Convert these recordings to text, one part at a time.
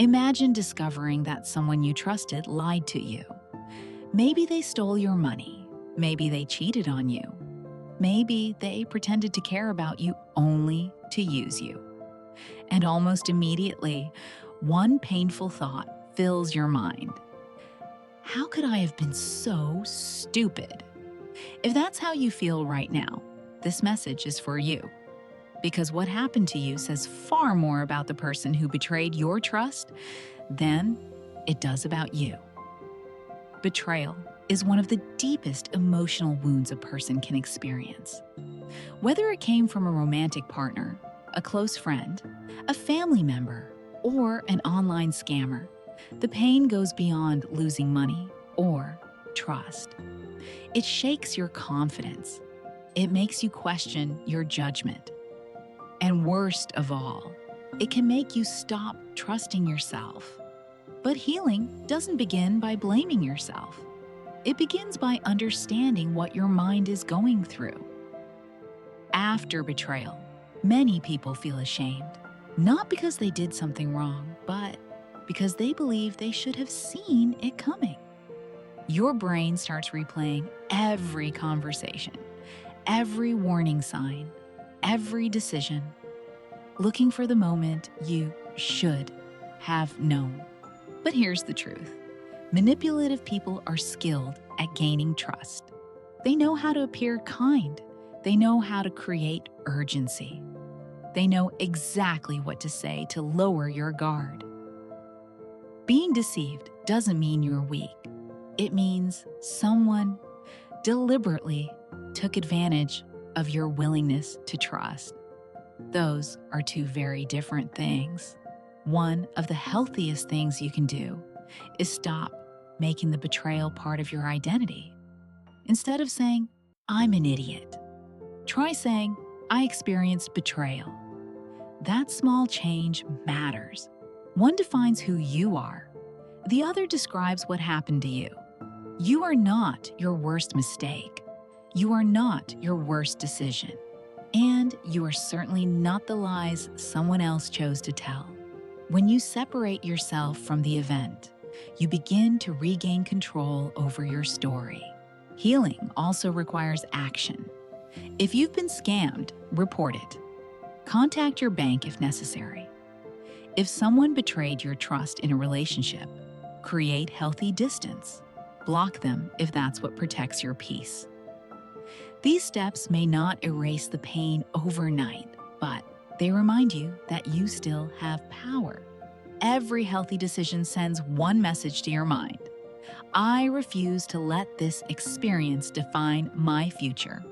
Imagine discovering that someone you trusted lied to you. Maybe they stole your money. Maybe they cheated on you. Maybe they pretended to care about you only to use you. And almost immediately, one painful thought fills your mind. How could I have been so stupid? If that's how you feel right now, this message is for you. Because what happened to you says far more about the person who betrayed your trust than it does about you. Betrayal is one of the deepest emotional wounds a person can experience. Whether it came from a romantic partner, a close friend, a family member, or an online scammer, the pain goes beyond losing money or trust. It shakes your confidence. It makes you question your judgment. And worst of all, it can make you stop trusting yourself. But healing doesn't begin by blaming yourself. It begins by understanding what your mind is going through. After betrayal, many people feel ashamed, not because they did something wrong, but because they believe they should have seen it coming. Your brain starts replaying every conversation, every warning sign, every decision, looking for the moment you should have known. But here's the truth. Manipulative people are skilled at gaining trust. They know how to appear kind. They know how to create urgency. They know exactly what to say to lower your guard. Being deceived doesn't mean you're weak. It means someone deliberately took advantage of your willingness to trust. Those are two very different things. One of the healthiest things you can do is stop making the betrayal part of your identity. Instead of saying, "I'm an idiot," try saying, "I experienced betrayal." That small change matters. One defines who you are. The other describes what happened to you. You are not your worst mistake. You are not your worst decision. And you are certainly not the lies someone else chose to tell. When you separate yourself from the event, you begin to regain control over your story. Healing also requires action. If you've been scammed, report it. Contact your bank if necessary. If someone betrayed your trust in a relationship, create healthy distance. Block them if that's what protects your peace. These steps may not erase the pain overnight, but they remind you that you still have power. Every healthy decision sends one message to your mind. I refuse to let this experience define my future.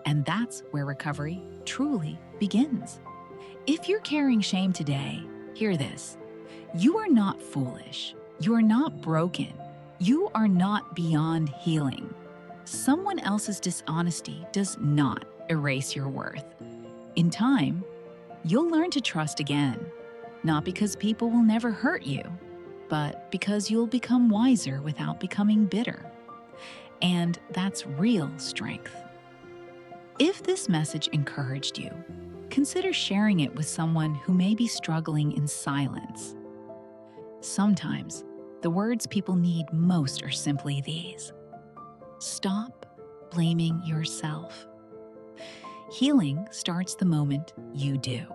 And that's where recovery truly begins. If you're carrying shame today, hear this. You are not foolish. You are not broken. You are not beyond healing. Someone else's dishonesty does not erase your worth. In time, you'll learn to trust again, not because people will never hurt you, but because you'll become wiser without becoming bitter. And that's real strength. If this message encouraged you, consider sharing it with someone who may be struggling in silence. Sometimes, the words people need most are simply these. Stop blaming yourself. Healing starts the moment you do.